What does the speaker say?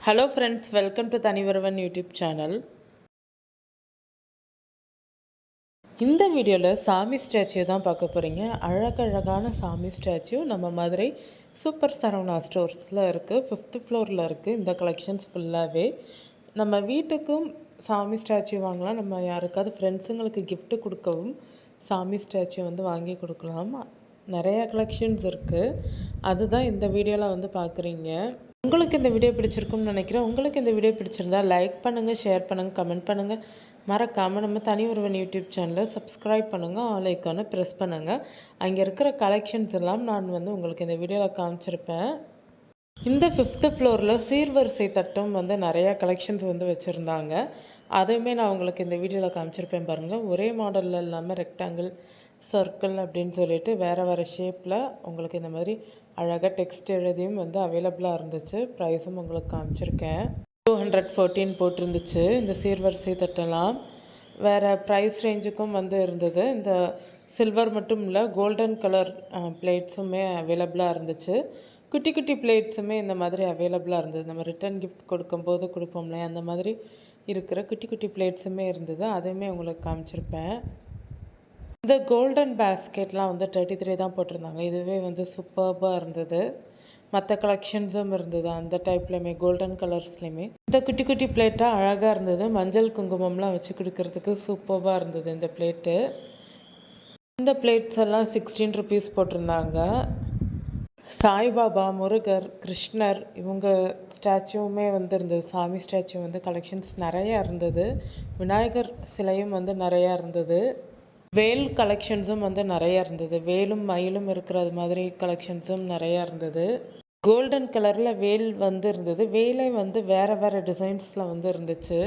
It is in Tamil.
ஹலோ ஃப்ரெண்ட்ஸ், வெல்கம் டு தனிவருவன் யூடியூப் சேனல். இந்த வீடியோவில் சாமி ஸ்டாச்சு தான் பார்க்க போகிறீங்க. அழகழகான சாமி ஸ்டாச்சு நம்ம மதுரை சூப்பர் சரவணா ஸ்டோர்ஸில் இருக்குது. 5th ஃப்ளோரில் இருக்குது. இந்த கலெக்ஷன்ஸ் ஃபுல்லாகவே நம்ம வீட்டுக்கும் சாமி ஸ்டாச்சு வாங்கலாம். நம்ம யாருக்காவது ஃப்ரெண்ட்ஸுங்களுக்கு gift கொடுக்கவும் சாமி ஸ்டாச்சு வாங்கி கொடுக்கலாம். நிறையா கலெக்ஷன்ஸ் இருக்குது. அதுதான் இந்த வீடியோவில் பார்க்குறீங்க. உங்களுக்கு இந்த வீடியோ பிடிச்சிருக்கும்னு நினைக்கிறேன். உங்களுக்கு இந்த வீடியோ பிடிச்சிருந்தா லைக் பண்ணுங்கள், ஷேர் பண்ணுங்கள், கமெண்ட் பண்ணுங்கள். மறக்காமல் நம்ம தனி ஒருவன் யூடியூப் சேனலை சப்ஸ்கிரைப் பண்ணுங்கள், ஆல் ஐக்கானை ப்ரெஸ் பண்ணுங்கள். அங்கே இருக்கிற கலெக்ஷன்ஸ் எல்லாம் நான் உங்களுக்கு இந்த வீடியோவில் காமிச்சிருப்பேன். இந்த 5th ஃப்ளோரில் சீர்வரிசை தட்டும் நிறையா கலெக்ஷன்ஸ் வச்சுருந்தாங்க. அதையுமே நான் உங்களுக்கு இந்த வீடியோவில் காமிச்சிருப்பேன் பாருங்கள். ஒரே மாடலில் இல்லாமல் ரெக்டாங்கிள், சர்க்கிள் அப்படின்னு சொல்லிட்டு வேறு வேறு ஷேப்பில் உங்களுக்கு இந்த மாதிரி அழகாக டெக்ஸ்ட் எழுதியும் அவைலபிளாக இருந்துச்சு. ப்ரைஸும் உங்களுக்கு காமிச்சிருக்கேன். 214 போட்டிருந்துச்சு இந்த சீர்வரிசை தட்டெல்லாம். வேறு ப்ரைஸ் ரேஞ்சுக்கும் இருந்தது. இந்த சில்வர் மட்டும் இல்லை, கோல்டன் கலர் பிளேட்ஸுமே அவைலபிளாக இருந்துச்சு. குட்டி குட்டி பிளேட்ஸுமே இந்த மாதிரி அவைலபிளாக இருந்தது. நம்ம ரிட்டன் கிஃப்ட் கொடுக்கும்போது கொடுப்போம்ல, அந்த மாதிரி இருக்கிற குட்டி குட்டி பிளேட்ஸுமே இருந்தது. அதையுமே உங்களுக்கு காமிச்சிருப்பேன். இந்த கோல்டன் பேஸ்கெட்லாம் 33 தான் போட்டிருந்தாங்க. இதுவே சூப்பர்பாக இருந்தது. மற்ற கலெக்ஷன்ஸும் இருந்தது அந்த டைப்லையுமே, கோல்டன் கலர்ஸ்லையுமே. இந்த குட்டி குட்டி பிளேட்டாக அழகாக இருந்தது. மஞ்சள் குங்குமம்லாம் வச்சு கொடுக்கறதுக்கு சூப்பர்பாக இருந்தது இந்த பிளேட்டு. இந்த பிளேட்ஸ் எல்லாம் 16 ருபீஸ் போட்டிருந்தாங்க. சாய்பாபா, முருகர், கிருஷ்ணர் இவங்க ஸ்டாச்சுவுமே இருந்தது. சாமி ஸ்டாச்சு கலெக்ஷன்ஸ் நிறையா இருந்தது. விநாயகர் சிலையும் நிறையா இருந்தது. வேல் கலெக்ஷன்ஸும் நிறையா இருந்தது. வேலும் மயிலும் இருக்கிறது மாதிரி கலெக்ஷன்ஸும் நிறையா இருந்தது. கோல்டன் கலரில் வேல் இருந்தது. வேலே வேறு வேறு டிசைன்ஸில் இருந்துச்சு.